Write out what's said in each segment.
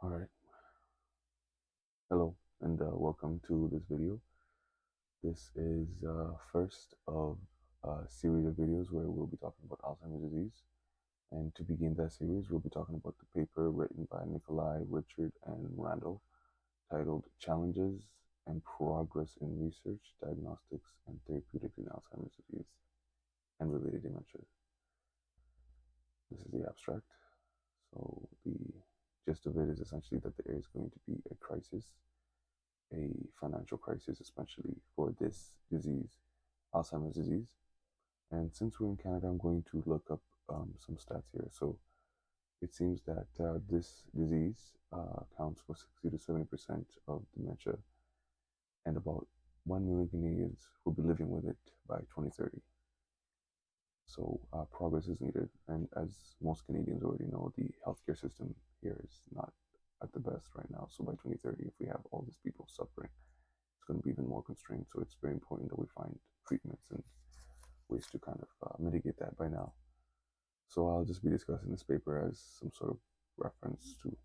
All right. Hello and welcome to this video. This is first of a series of videos where we'll be talking about Alzheimer's disease. And to begin that series, we'll be talking about the paper written by Nikolai, Richard, and Randall titled Challenges and Progress in Research, Diagnostics, and Therapeutics in Alzheimer's Disease and Related Dementias. This is the abstract. So the gist of it is essentially that there is going to be a crisis, a financial crisis, especially for this disease, Alzheimer's disease. And since we're in Canada, I'm going to look up some stats here. So it seems that this disease accounts for 60 to 70% of dementia, and about 1 million Canadians will be living with it by 2030. So progress is needed. And as most Canadians already know, the healthcare system here is not at the best right now. So by 2030, if we have all these people suffering, it's going to be even more constrained. So it's very important that we find treatments and ways to kind of mitigate that by now. So I'll just be discussing this paper as some sort of reference to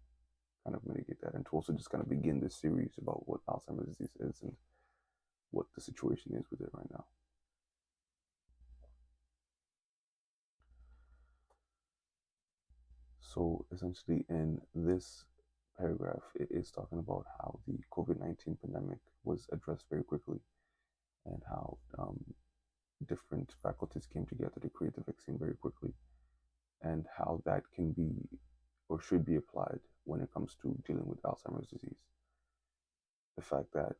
kind of mitigate that, and to also just kind of begin this series about what Alzheimer's disease is and what the situation is with it right now. So essentially in this paragraph, it is talking about how the COVID-19 pandemic was addressed very quickly, and how different faculties came together to create the vaccine very quickly, and how that can be or should be applied when it comes to dealing with Alzheimer's disease. The fact that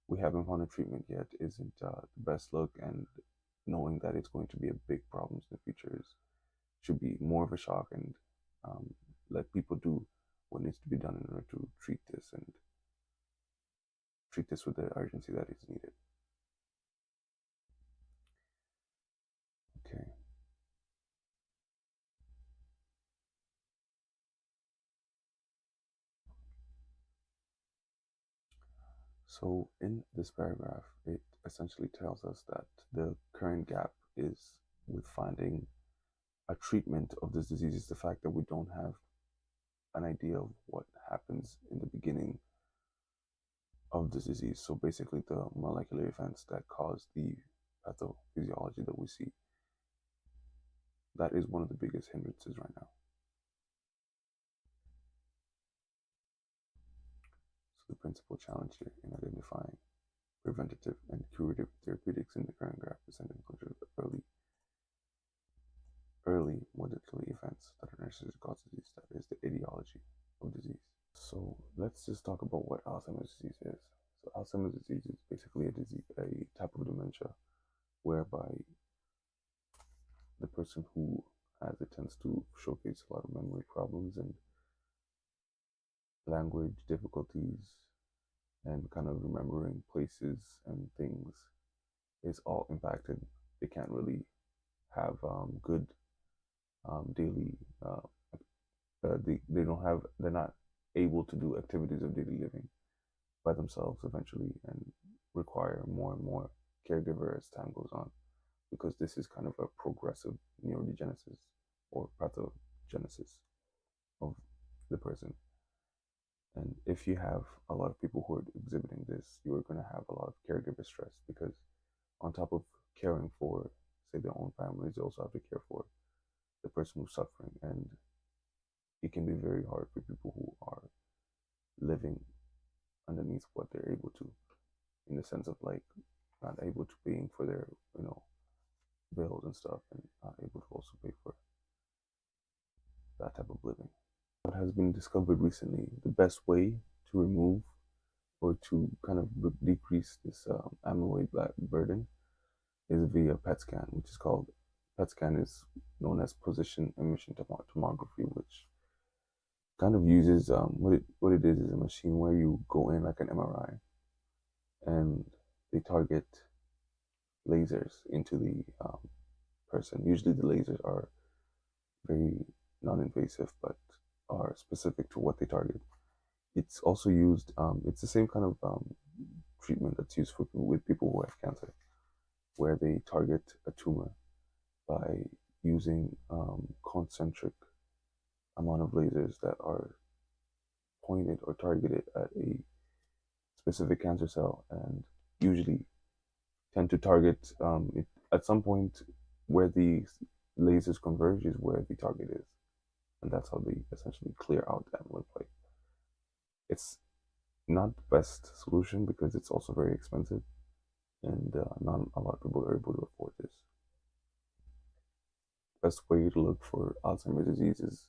we haven't found a treatment yet isn't the best look, and knowing that it's going to be a big problem in the future should be more of a shock, and let people do what needs to be done in order to treat this and treat this with the urgency that is needed. Okay. So in this paragraph, it essentially tells us that the current gap is with finding a treatment of this disease is the fact that we don't have an idea of what happens in the beginning of this disease. So basically the molecular events that cause the pathophysiology that we see. That is one of the biggest hindrances right now. So the principal challenge here in identifying preventative and curative therapeutics in the current graph is inclusion of early molecular events that are necessary to cause disease. That is the etiology of disease. So let's just talk about what Alzheimer's disease is. So Alzheimer's disease is basically a type of dementia whereby the person who has it tends to showcase a lot of memory problems and language difficulties, and kind of remembering places and things is all impacted. They can't really have good daily they're not able to do activities of daily living by themselves eventually, and require more and more caregiver as time goes on, because this is kind of a progressive neurodegenesis or pathogenesis of the person. And if you have a lot of people who are exhibiting this, you are going to have a lot of caregiver stress, because on top of caring for, say, their own families, they also have to care for the person who's suffering. And it can be very hard for people who are living underneath what they're able to, in the sense of like not able to paying for their, bills and stuff, and not able to also pay for that type of living. What has been discovered recently, the best way to remove or to kind of decrease this amyloid burden is via PET scan, which is called, PET scan is known as position emission tomography, which kind of uses what it is a machine where you go in like an MRI, and they target lasers into the person. Usually the lasers are very non-invasive, but are specific to what they target. It's also used, it's the same kind of treatment that's used for with people who have cancer, where they target a tumor by using concentric amount of lasers that are pointed or targeted at a specific cancer cell, and usually tend to target it at some point where the lasers converge is where the target is, and that's how they essentially clear out that amyloid plaque. It's not the best solution because it's also very expensive, and not a lot of people are able to afford this. Best way to look for Alzheimer's disease is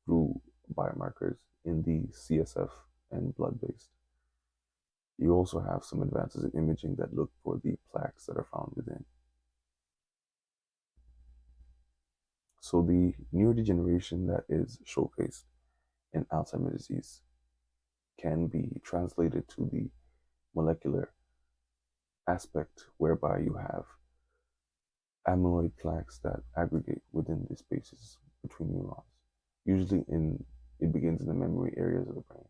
through biomarkers in the CSF and blood based. You also have some advances in imaging that look for the plaques that are found within. So the neurodegeneration that is showcased in Alzheimer's disease can be translated to the molecular aspect whereby you have amyloid plaques that aggregate within the spaces between neurons. Usually it begins in the memory areas of the brain.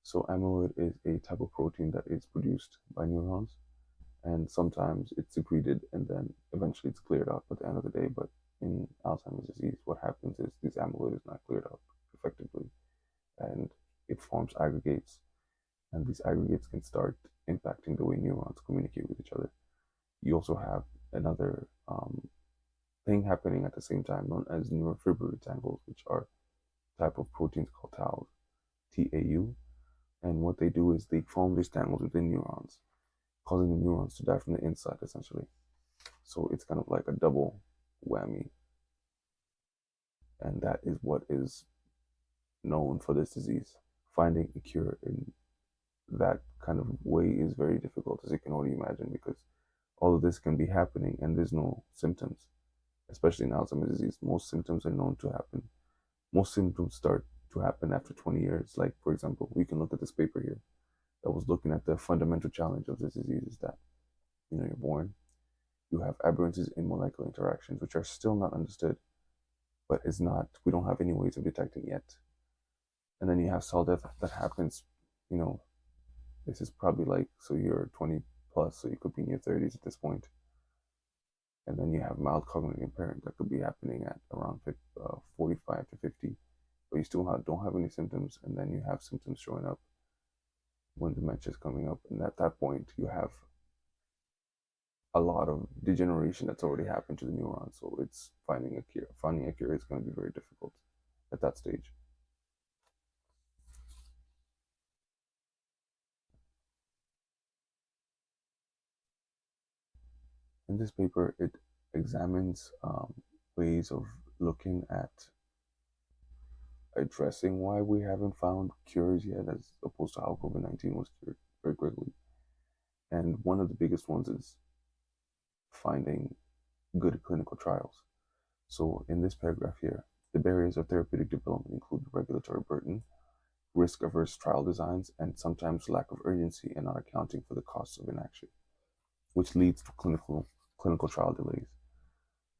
So amyloid is a type of protein that is produced by neurons, and sometimes it's secreted and then eventually it's cleared out at the end of the day. But in Alzheimer's disease, what happens is this amyloid is not cleared out effectively, and it forms aggregates, and these aggregates can start impacting the way neurons communicate with each other. You also have another thing happening at the same time known as neurofibrillary tangles, which are type of proteins called tau, TAU. And what they do is they form these tangles within neurons, causing the neurons to die from the inside, essentially. So it's kind of like a double whammy. And that is what is known for this disease. Finding a cure in that kind of way is very difficult, as you can only imagine, because all of this can be happening and there's no symptoms, especially in Alzheimer's disease. Most symptoms are known to happen. Most symptoms start to happen after 20 years. Like, for example, we can look at this paper here that was looking at the fundamental challenge of this disease is that, you're born, you have aberrances in molecular interactions, which are still not understood, but we don't have any ways of detecting yet. And then you have cell death that happens, this is probably like, so you're 20 plus, so you could be in your 30s at this point. And then you have mild cognitive impairment that could be happening at around 45 to 50, but you still don't have any symptoms, and then you have symptoms showing up when dementia is coming up. And at that point, you have a lot of degeneration that's already happened to the neurons. So it's finding a cure. Finding a cure is going to be very difficult at that stage. In this paper, it examines ways of looking at addressing why we haven't found cures yet, as opposed to how COVID-19 was cured very quickly. And one of the biggest ones is finding good clinical trials. So in this paragraph here, the barriers of therapeutic development include regulatory burden, risk-averse trial designs, and sometimes lack of urgency and not accounting for the costs of inaction, which leads to clinical trial delays.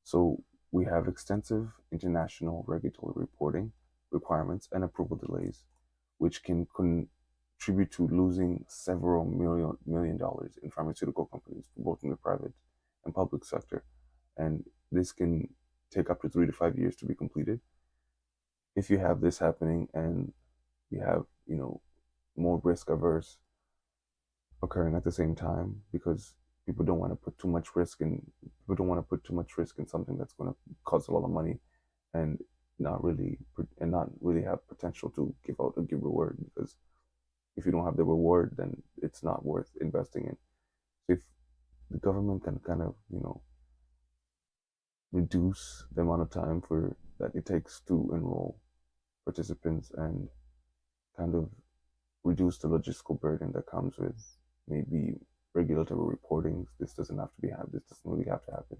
So we have extensive international regulatory reporting requirements and approval delays, which can contribute to losing several million dollars in pharmaceutical companies, both in the private and public sector. And this can take up to 3 to 5 years to be completed. If you have this happening and you have, more risk averse occurring at the same time, because people don't want to put too much risk in something that's going to cost a lot of money and not really have potential to give reward, because if you don't have the reward, then it's not worth investing in. So if the government can kind of reduce the amount of time that it takes to enroll participants, and kind of reduce the logistical burden that comes with maybe regulatory reporting. This doesn't really have to happen,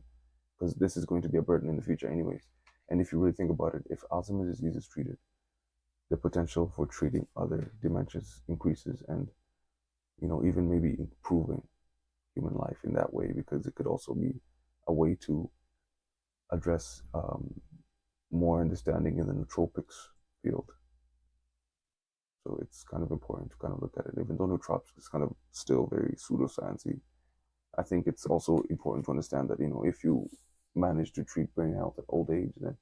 because this is going to be a burden in the future anyways. And if you really think about it, if Alzheimer's disease is treated, the potential for treating other dementias increases, and even maybe improving human life in that way, because it could also be a way to address more understanding in the nootropics field. So it's kind of important to kind of look at it. Even though nootropics is kind of still very pseudoscience-y, I think it's also important to understand that, if you manage to treat brain health at old age, then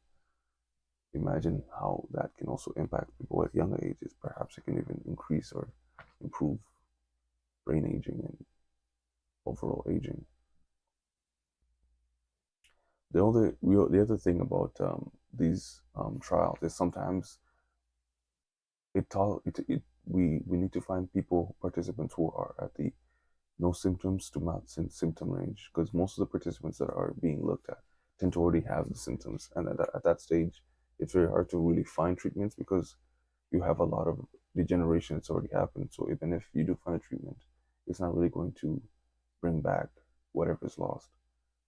Imagine how that can also impact people at younger ages. Perhaps it can even increase or improve brain aging and overall aging. The other thing about these trials is sometimes we need to find people participants who are at the no symptoms to mild symptom range, because most of the participants that are being looked at tend to already have the symptoms, and at that stage it's very hard to really find treatments because you have a lot of degeneration that's already happened. So even if you do find a treatment, it's not really going to bring back whatever is lost.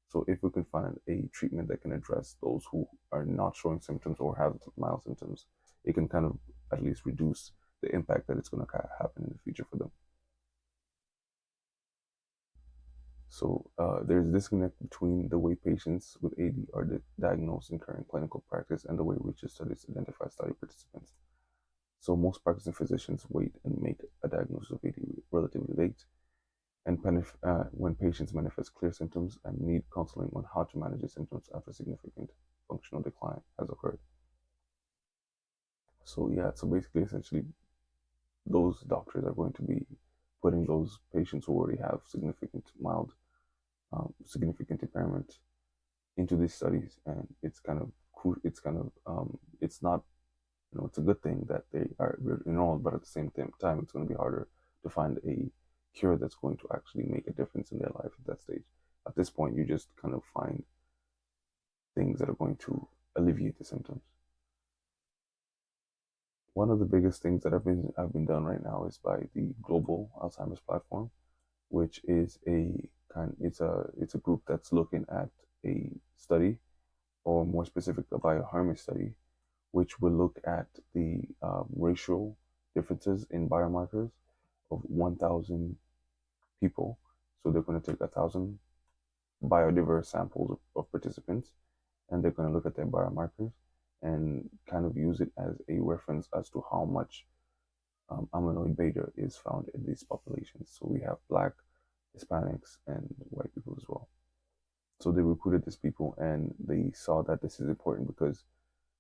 So if we can find a treatment that can address those who are not showing symptoms or have mild symptoms, it can kind of at least reduce the impact that it's going to happen in the future for them. So there's a disconnect between the way patients with AD are diagnosed in current clinical practice and the way research studies identify study participants. So most practicing physicians wait and make a diagnosis of AD relatively late, and when patients manifest clear symptoms and need counseling on how to manage the symptoms after significant functional decline has occurred. So yeah, so basically, essentially, those doctors are going to be putting those patients who already have significant impairment into these studies, and it's not, it's a good thing that they are enrolled, but at the same time, it's going to be harder to find a cure that's going to actually make a difference in their life at that stage. At this point, you just kind of find things that are going to alleviate the symptoms. One of the biggest things that have been done right now is by the Global Alzheimer's Platform, which is it's a group that's looking at a study, or more specific, a bioharmony study, which will look at the racial differences in biomarkers of 1,000 people. So they're going to take 1,000 biodiverse samples of participants, and they're going to look at their biomarkers and kind of use it as a reference as to how much amyloid beta is found in these populations. So we have Black, Hispanics, and white people as well. So they recruited these people, and they saw that this is important because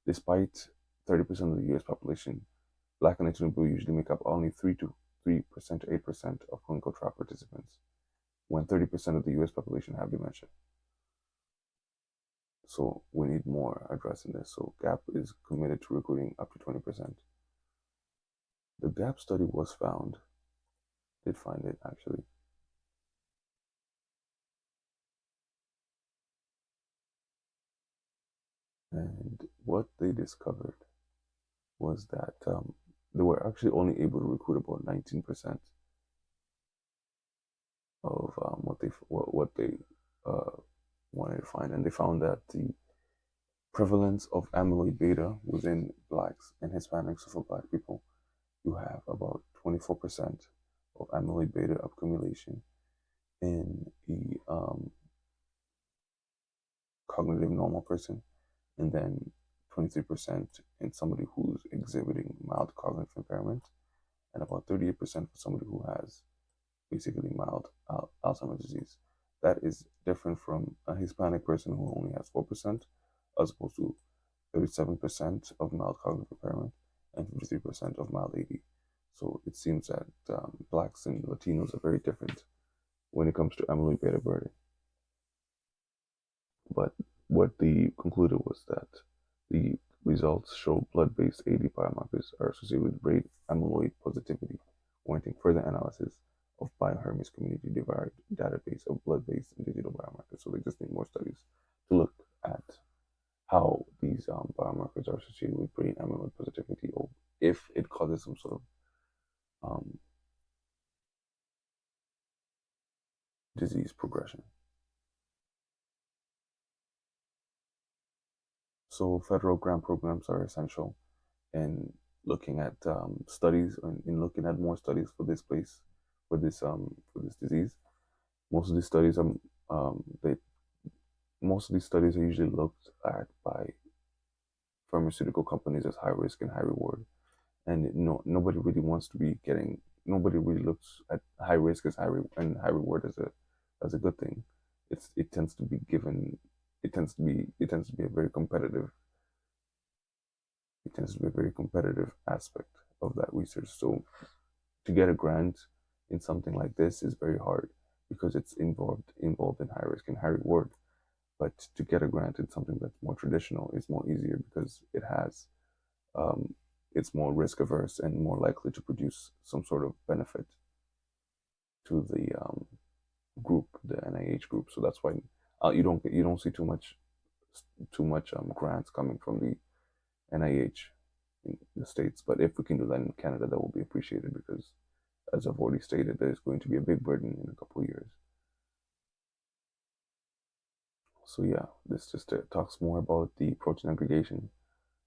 despite 30% of the US population, Black and Latino people usually make up only 3% to 8% of clinical trial participants, when 30% of the US population have dementia. So we need more addressing this. So GAP is committed to recruiting up to 20%. The GAP study was found, did find it actually, and what they discovered was that they were actually only able to recruit about 19% of what they uh, wanted to find, and they found that the prevalence of amyloid beta within Blacks and Hispanics. So for Black people, you have about 24% of amyloid beta accumulation in the cognitive normal person, and then 23% in somebody who's exhibiting mild cognitive impairment, and about 38% for somebody who has basically mild Alzheimer's disease. That is different from a Hispanic person who only has 4%, as opposed to 37% of mild cognitive impairment and 53% of mild AD. So it seems that Blacks and Latinos are very different when it comes to amyloid beta burden. But what they concluded was that the results show blood-based AD biomarkers are associated with brain amyloid positivity, warranting further analysis of biohermes community-derived database of blood-based and digital biomarkers. So they just need more studies to look at how these biomarkers are associated with brain amyloid positivity, or if it causes some sort of disease progression. So federal grant programs are essential in looking at studies, and in looking at more studies for this place, for this disease. Most of these studies are they most of these studies are usually looked at by pharmaceutical companies as high risk and high reward, and nobody really looks at high risk as and high reward as a good thing. It tends to be a very competitive it tends to be a very competitive aspect of that research. So to get a grant in something like this is very hard because it's involved in high risk and high reward. But to get a grant in something that's more traditional is more easier because um, it's more risk averse and more likely to produce some sort of benefit to the group, the NIH group. So that's why you don't see too much grants coming from the NIH in the States. But if we can do that in Canada, that will be appreciated because, as I've already stated, there's going to be a big burden in a couple of years. So yeah, this just talks more about the protein aggregation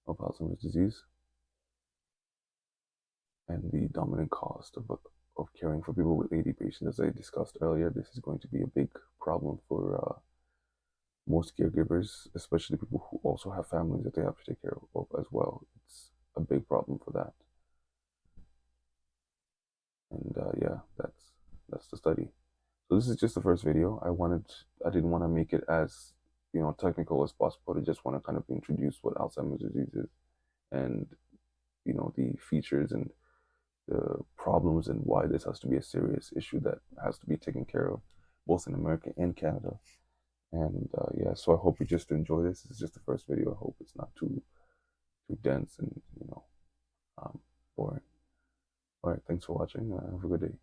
of Alzheimer's disease and the dominant cost of caring for people with AD patients. As I discussed earlier, this is going to be a big problem for most caregivers, especially people who also have families that they have to take care of as well. It's a big problem for that. And yeah, that's the study. So this is just the first video. I didn't want to make it as technical as possible. I just want to kind of introduce what Alzheimer's disease is and the features and the problems and why this has to be a serious issue that has to be taken care of both in America and Canada. And yeah, so I hope you just enjoy this. This is just the first video. I hope it's not too dense and um, boring. All right, thanks for watching. Have a good day.